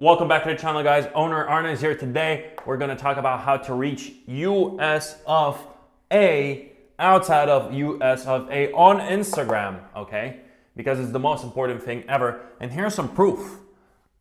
Welcome back to the channel, guys. Owner Arne is here today. We're going to talk about how to reach US of A outside of US of A on Instagram, okay? Because it's the most important thing ever. And here's some proof.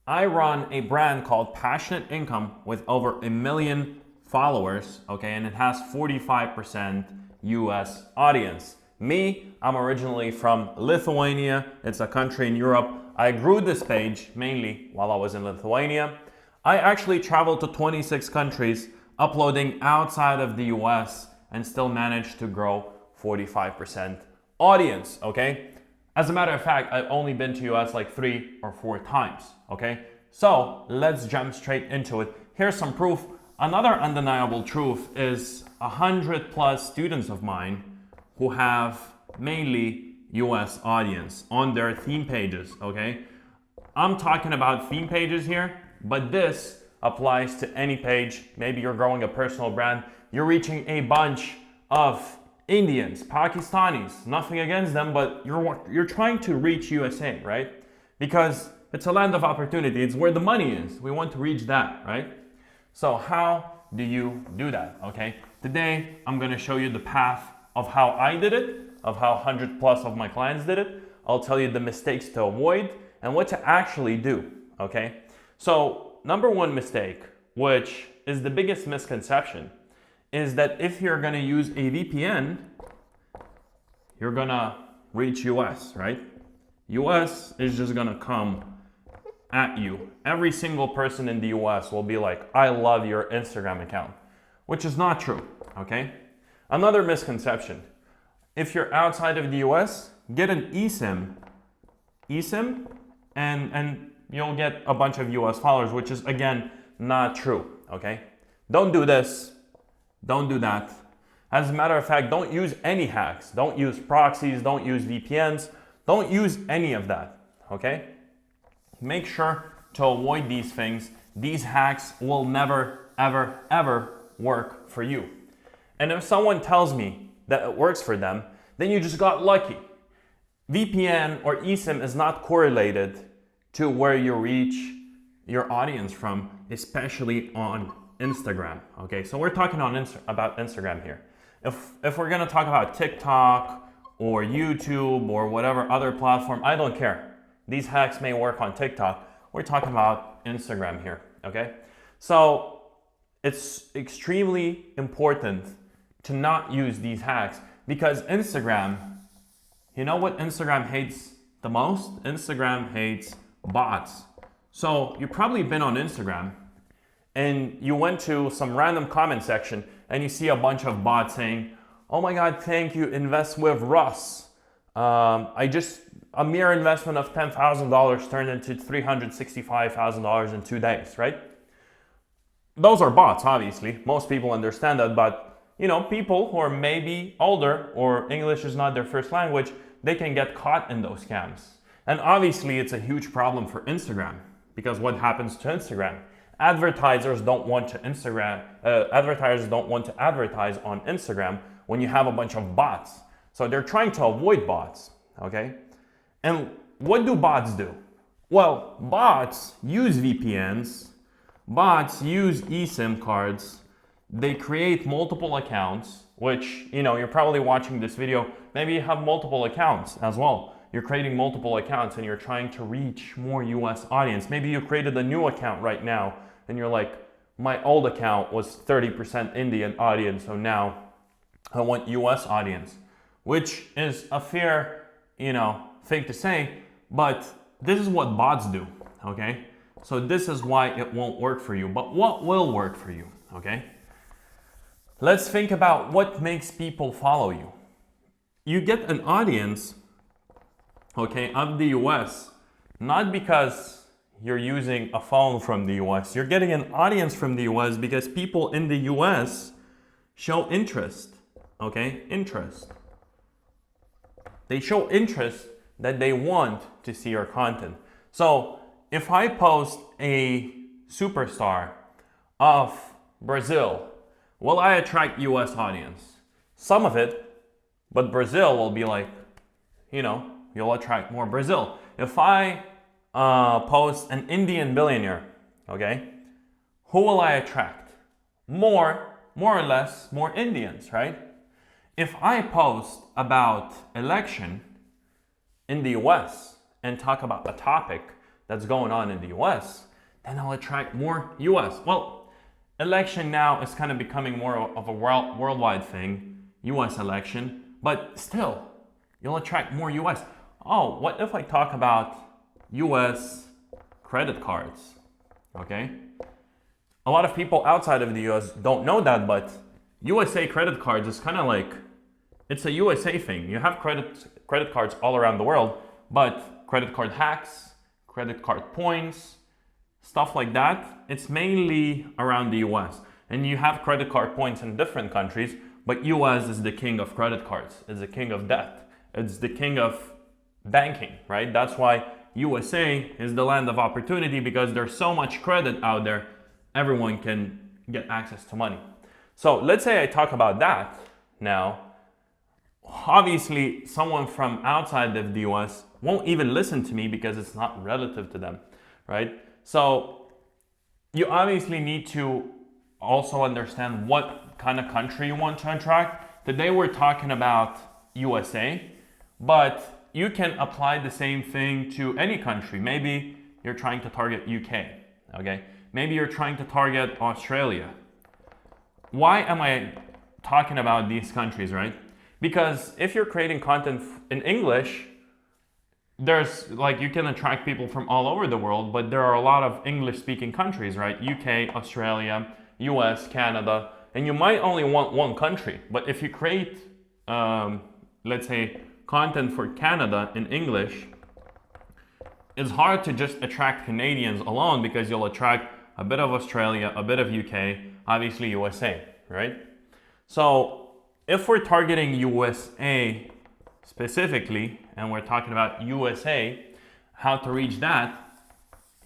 I run a brand called Passionate Income with over 1 million followers, okay? And it has 45% US audience. Me, I'm originally from Lithuania. It's a country in Europe. I grew this page mainly while I was in Lithuania. I actually traveled to 26 countries, uploading outside of the US, and still managed to grow 45% audience, okay? As a matter of fact, I've only been to US like 3 or 4 times, okay? So let's jump straight into it. Here's some proof. Another undeniable truth is 100+ students of mine who have mainly US audience on their theme pages, okay? I'm talking about theme pages here, but this applies to any page. Maybe you're growing a personal brand. You're reaching a bunch of Indians, Pakistanis, nothing against them, but you're trying to reach USA, right? Because it's a land of opportunity. It's where the money is. We want to reach that, right? So how do you do that, okay? Today, I'm gonna show you the path of how I did it, of how 100+ of my clients did it. I'll tell you the mistakes to avoid and what to actually do, okay? So number one mistake, which is the biggest misconception, is that if you're gonna use a VPN, you're gonna reach US, right? US is just gonna come at you. Every single person in the US will be like, I love your Instagram account, which is not true, okay? Another misconception, if you're outside of the US, get an eSIM, and you'll get a bunch of US followers, which is, again, not true, okay? Don't do this, don't do that. As a matter of fact, don't use any hacks. Don't use proxies, don't use VPNs, don't use any of that, okay? Make sure to avoid these things. These hacks will never, ever, ever work for you. And if someone tells me that it works for them, then you just got lucky. VPN or eSIM is not correlated to where you reach your audience from, especially on Instagram. Okay, so we're talking about Instagram here. If we're gonna talk about TikTok or YouTube or whatever other platform, I don't care. These hacks may work on TikTok. We're talking about Instagram here, okay? So it's extremely important to not use these hacks because Instagram, you know what Instagram hates the most? Instagram hates bots. So you've probably been on Instagram and you went to some random comment section and you see a bunch of bots saying, oh my God, thank you, invest with Russ. A mere investment of $10,000 turned into $365,000 in 2 days, right? Those are bots, obviously. Most people understand that, but you know, people who are maybe older or English is not their first language, they can get caught in those scams. And obviously it's a huge problem for Instagram because what happens to Instagram? Advertisers don't want to advertise on Instagram when you have a bunch of bots. So they're trying to avoid bots, okay? And what do bots do? Well, bots use VPNs, bots use eSIM cards, they create multiple accounts, which, you know, you're probably watching this video, maybe you have multiple accounts as well. You're creating multiple accounts and you're trying to reach more US audience. Maybe you created a new account right now and you're like, my old account was 30% Indian audience, so now I want US audience, which is a fair, you know, thing to say, but this is what bots do, okay? So this is why it won't work for you, but what will work for you, okay? Let's think about what makes people follow you. You get an audience, okay, of the US, not because you're using a phone from the US. You're getting an audience from the US because people in the US show interest, okay? Interest. They show interest that they want to see your content. So if I post a superstar of Brazil, will I attract US audience? Some of it, but Brazil will be like, you know, you'll attract more Brazil. If I post an Indian billionaire, okay, who will I attract? More or less, more Indians, right? If I post about election in the US and talk about a topic that's going on in the US, then I'll attract more US. Well, election now is kind of becoming more of a worldwide thing, US election, but still, you'll attract more US. Oh, what if I talk about US credit cards? Okay? A lot of people outside of the US don't know that, but USA credit cards is kind of like, it's a USA thing. You have credit cards all around the world, but credit card hacks, credit card points, stuff like that, it's mainly around the US. And you have credit card points in different countries, but US is the king of credit cards. It's the king of debt. It's the king of banking, right? That's why USA is the land of opportunity, because there's so much credit out there, everyone can get access to money. So let's say I talk about that now. Obviously, someone from outside of the US won't even listen to me because it's not relative to them, right? So you obviously need to also understand what kind of country you want to attract. Today we're talking about USA, but you can apply the same thing to any country. Maybe you're trying to target UK, okay? Maybe you're trying to target Australia. Why am I talking about these countries, right? Because if you're creating content in English, there's like, you can attract people from all over the world, but there are a lot of English speaking countries, right? UK, Australia, US, Canada, and you might only want one country. But if you create, let's say, content for Canada in English, it's hard to just attract Canadians alone, because you'll attract a bit of Australia, a bit of UK, obviously USA, right? So if we're targeting USA specifically, and we're talking about USA, how to reach that,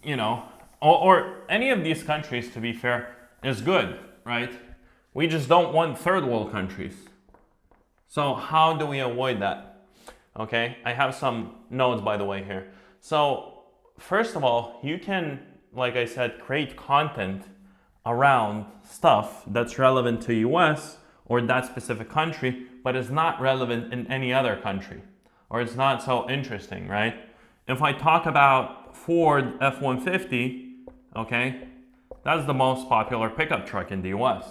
you know, or any of these countries, to be fair, is good, right? We just don't want third world countries. So how do we avoid that? Okay, I have some notes, by the way, here. So first of all, you can, like I said, create content around stuff that's relevant to US or that specific country, but is not relevant in any other country, or it's not so interesting, right? If I talk about Ford F-150, okay, that's the most popular pickup truck in the US.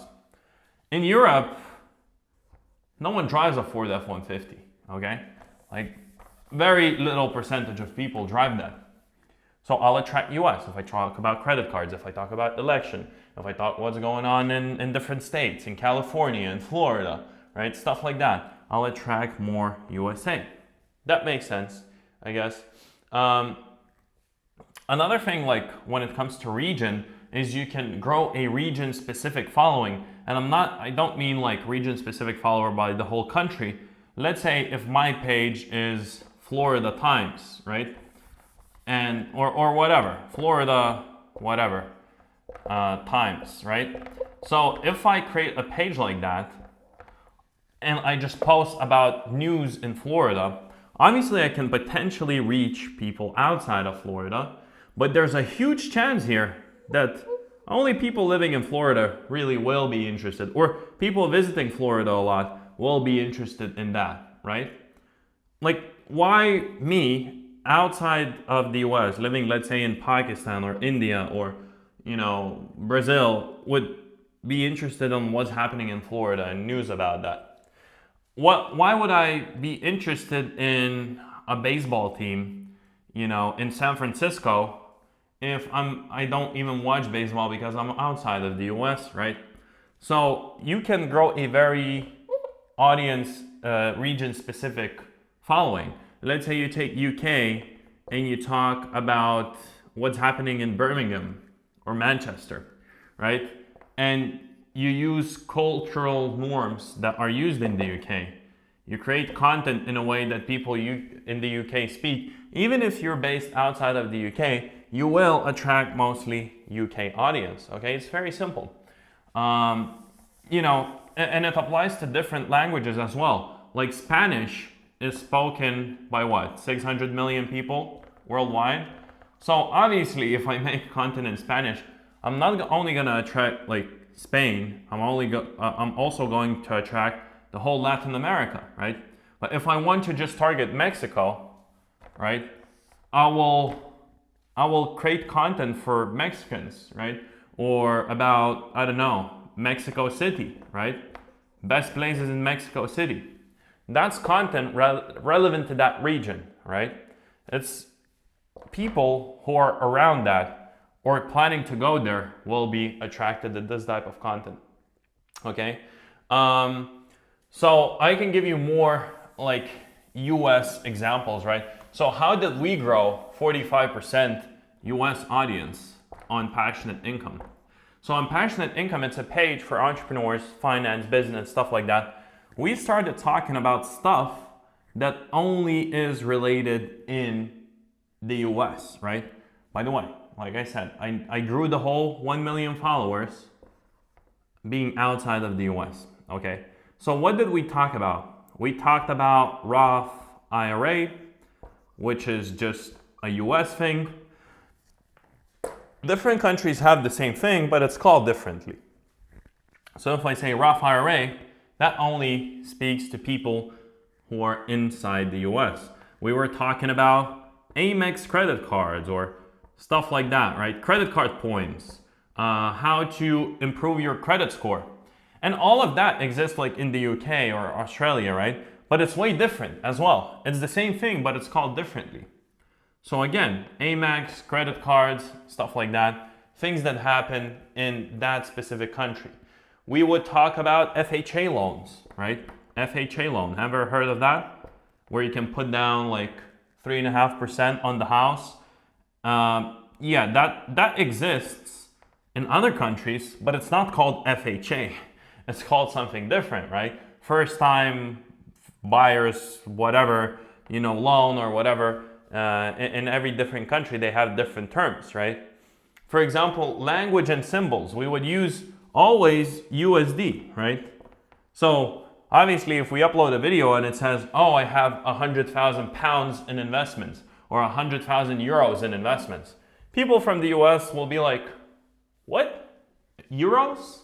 In Europe, no one drives a Ford F-150, okay? Like, very little percentage of people drive that. So I'll attract US if I talk about credit cards, if I talk about election, if I talk what's going on in different states, in California, in Florida, right? Stuff like that. I'll attract more USA. That makes sense, I guess. Another thing, like when it comes to region, is you can grow a region-specific following. And I don't mean like region-specific follower by the whole country. Let's say if my page is Florida Times, right? And or whatever, Florida, whatever, Times, right? So if I create a page like that, and I just post about news in Florida, obviously I can potentially reach people outside of Florida, but there's a huge chance here that only people living in Florida really will be interested, or people visiting Florida a lot will be interested in that, right? Like, why me, outside of the US, living, let's say, in Pakistan or India or, you know, Brazil, would be interested in what's happening in Florida and news about that? Why would I be interested in a baseball team, you know, in San Francisco if I don't even watch baseball because I'm outside of the US, right? So you can grow a very audience, region-specific following. Let's say you take UK and you talk about what's happening in Birmingham or Manchester, right? And you use cultural norms that are used in the UK. You create content in a way that people in the UK speak. Even if you're based outside of the UK, you will attract mostly UK audience, okay? It's very simple. You know, and it applies to different languages as well. Like Spanish is spoken by what, 600 million people worldwide? So obviously if I make content in Spanish, I'm not only gonna attract like Spain, I'm also going to attract the whole Latin America, right? But if I want to just target Mexico, right, I will create content for Mexicans, right? Or about, I don't know, Mexico City, right? Best places in Mexico City. That's content relevant to that region, right? It's people who are around that or planning to go there will be attracted to this type of content, okay? So I can give you more like US examples, right? So how did we grow 45% US audience on Passionate Income? So on Passionate Income, it's a page for entrepreneurs, finance, business, stuff like that. We started talking about stuff that only is related in the US, right? By the way, like I said, I grew the whole 1 million followers being outside of the US, okay? So what did we talk about? We talked about Roth IRA, which is just a US thing. Different countries have the same thing, but it's called differently. So if I say Roth IRA, that only speaks to people who are inside the US. We were talking about Amex credit cards or stuff like that, right? Credit card points, how to improve your credit score. And all of that exists like in the UK or Australia, right? But it's way different as well. It's the same thing, but it's called differently. So again, Amex, credit cards, stuff like that, things that happen in that specific country. We would talk about FHA loans, right? FHA loan, ever heard of that? Where you can put down like 3.5% on the house. Yeah, that exists in other countries, but it's not called FHA. It's called something different, right? First time buyers, whatever, loan or whatever. In every different country, they have different terms, right? For example, language and symbols. We would use always USD, right? So obviously, if we upload a video and it says, oh, I have 100,000 pounds in investments or 100,000 euros in investments, people from the US will be like, what? Euros?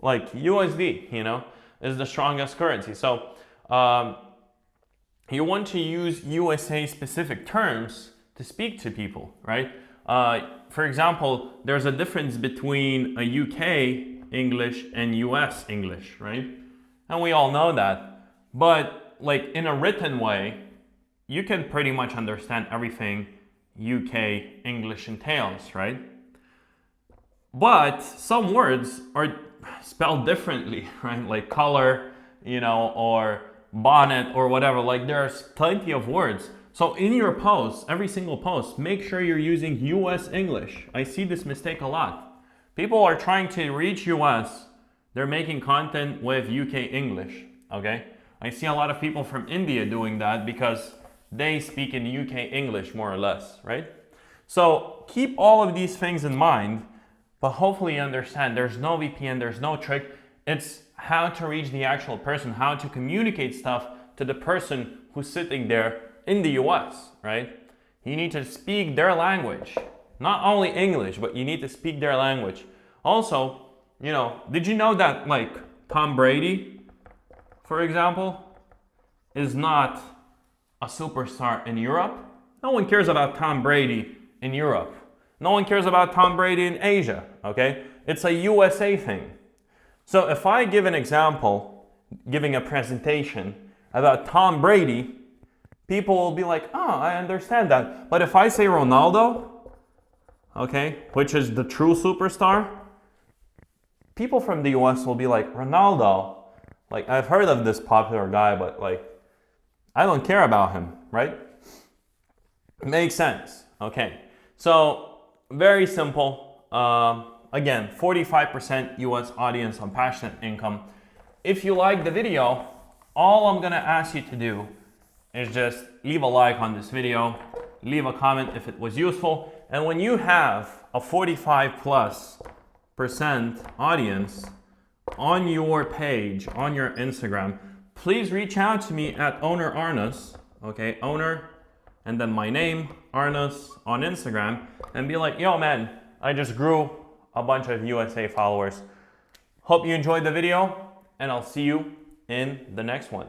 Like USD, is the strongest currency. So you want to use USA specific terms to speak to people, right? For example, there's a difference between a UK English and US English, right? And we all know that. But like in a written way, you can pretty much understand everything UK English entails, right? But some words are spelled differently, right? Like color, or bonnet or whatever. Like there's plenty of words. So in your posts, every single post, make sure you're using US English. I see this mistake a lot. People are trying to reach US. They're making content with UK English, okay? I see a lot of people from India doing that because they speak in UK English more or less, right? So keep all of these things in mind, but hopefully you understand there's no VPN, there's no trick. It's how to reach the actual person, how to communicate stuff to the person who's sitting there in the US, right? You need to speak their language. Not only English, but you need to speak their language. Also, did you know that like Tom Brady, for example, is not a superstar in Europe? No one cares about Tom Brady in Europe. No one cares about Tom Brady in Asia, okay? It's a USA thing. So if I give an example, giving a presentation about Tom Brady, people will be like, oh, I understand that. But if I say Ronaldo, okay, which is the true superstar, people from the US will be like, Ronaldo, like I've heard of this popular guy, but like, I don't care about him, right? Makes sense, okay. So, very simple. Again, 45% US audience on Passionate Income. If you like the video, all I'm gonna ask you to do is just leave a like on this video, leave a comment if it was useful, and when you have a 45+% audience on your page, on your Instagram, please reach out to me at owner Arnas, okay, owner, and then my name, Arnas, on Instagram, and be like, yo man, I just grew a bunch of USA followers. Hope you enjoyed the video, and I'll see you in the next one.